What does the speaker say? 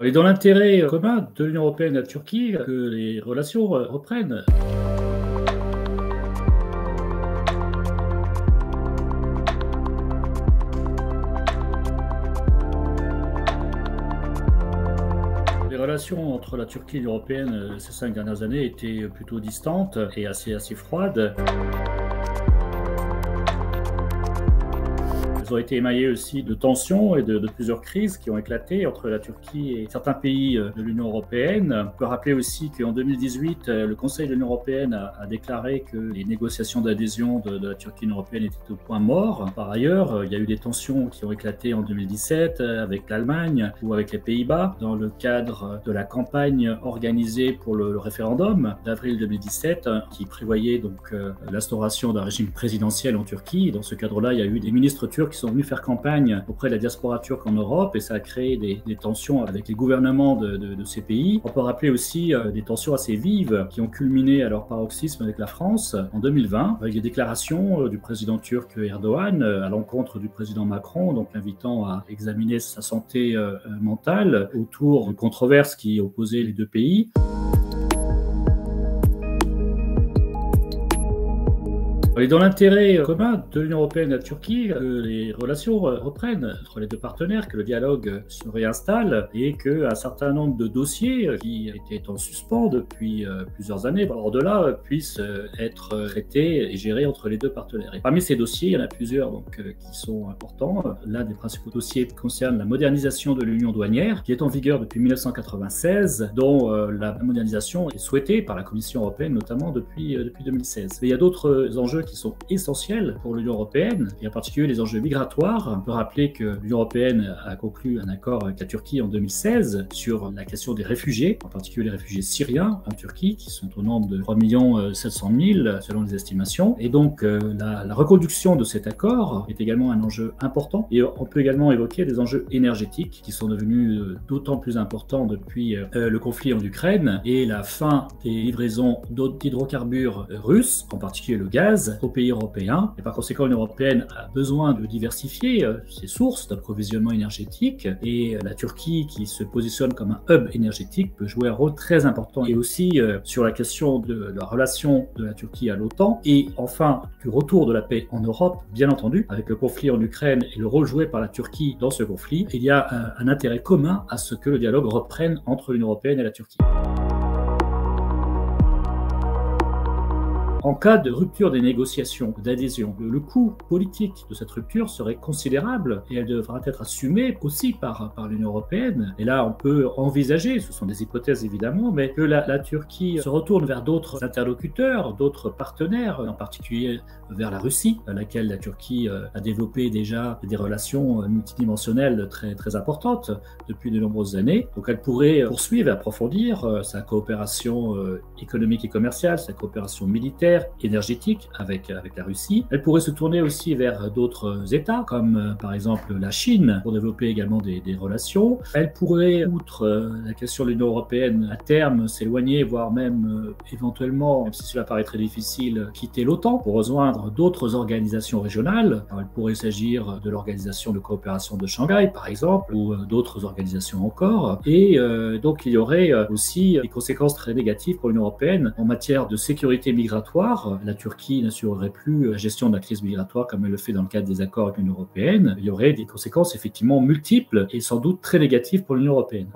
Il est dans l'intérêt commun de l'Union européenne et de la Turquie que les relations reprennent. Les relations entre la Turquie et l'Union européenne ces 5 dernières années étaient plutôt distantes et assez froides. Elles ont été émaillées aussi de tensions et de plusieurs crises qui ont éclaté entre la Turquie et certains pays de l'Union européenne. On peut rappeler aussi qu'en 2018, le Conseil de l'Union européenne a déclaré que les négociations d'adhésion de la Turquie à l'Union européenne étaient au point mort. Par ailleurs, il y a eu des tensions qui ont éclaté en 2017 avec l'Allemagne ou avec les Pays-Bas dans le cadre de la campagne organisée pour le référendum d'avril 2017 qui prévoyait donc l'instauration d'un régime présidentiel en Turquie. Dans ce cadre-là, il y a eu des ministres turcs qui sont venus faire campagne auprès de la diaspora turque en Europe et ça a créé des tensions avec les gouvernements de ces pays. On peut rappeler aussi des tensions assez vives qui ont culminé à leur paroxysme avec la France en 2020 avec des déclarations du président turc Erdogan à l'encontre du président Macron, donc l'invitant à examiner sa santé mentale autour de controverses qui opposaient les deux pays. Il est dans l'intérêt commun de l'Union européenne et de la Turquie que les relations reprennent entre les deux partenaires, que le dialogue se réinstalle et qu'un certain nombre de dossiers qui étaient en suspens depuis plusieurs années, voire au-delà, puissent être traités et gérés entre les deux partenaires. Et parmi ces dossiers, il y en a plusieurs qui sont importants. L'un des principaux dossiers concerne la modernisation de l'union douanière, qui est en vigueur depuis 1996, dont la modernisation est souhaitée par la Commission européenne, notamment depuis 2016. Mais il y a d'autres enjeux qui sont essentiels pour l'Union européenne, et en particulier les enjeux migratoires. On peut rappeler que l'Union européenne a conclu un accord avec la Turquie en 2016 sur la question des réfugiés, en particulier les réfugiés syriens en Turquie, qui sont au nombre de 3 700 000 selon les estimations. Et donc la reconduction de cet accord est également un enjeu important. Et on peut également évoquer des enjeux énergétiques qui sont devenus d'autant plus importants depuis le conflit en Ukraine et la fin des livraisons d'hydrocarbures russes, en particulier le gaz, aux pays européens. Et par conséquent, l'Union européenne a besoin de diversifier ses sources d'approvisionnement énergétique et la Turquie, qui se positionne comme un hub énergétique, peut jouer un rôle très important. Et aussi sur la question de la relation de la Turquie à l'OTAN et enfin du retour de la paix en Europe, bien entendu, avec le conflit en Ukraine et le rôle joué par la Turquie dans ce conflit, il y a un intérêt commun à ce que le dialogue reprenne entre l'Union européenne et la Turquie. En cas de rupture des négociations d'adhésion, le coût politique de cette rupture serait considérable et elle devra être assumée aussi par l'Union européenne. Et là, on peut envisager, ce sont des hypothèses évidemment, mais que la Turquie se retourne vers d'autres interlocuteurs, d'autres partenaires, en particulier vers la Russie, à laquelle la Turquie a développé déjà des relations multidimensionnelles très importantes depuis de nombreuses années. Donc elle pourrait poursuivre et approfondir sa coopération économique et commerciale, sa coopération militaire, énergétique avec la Russie. Elle pourrait se tourner aussi vers d'autres États, comme par exemple la Chine, pour développer également des relations. Elle pourrait, outre la question de l'Union européenne, à terme s'éloigner, voire même éventuellement, même si cela paraît très difficile, quitter l'OTAN pour rejoindre d'autres organisations régionales. Alors, il pourrait s'agir de l'organisation de coopération de Shanghai, par exemple, ou d'autres organisations encore. Et donc il y aurait aussi des conséquences très négatives pour l'Union européenne en matière de sécurité migratoire. La Turquie n'assurerait plus la gestion de la crise migratoire comme elle le fait dans le cadre des accords avec l'Union européenne. Il y aurait des conséquences effectivement multiples et sans doute très négatives pour l'Union européenne.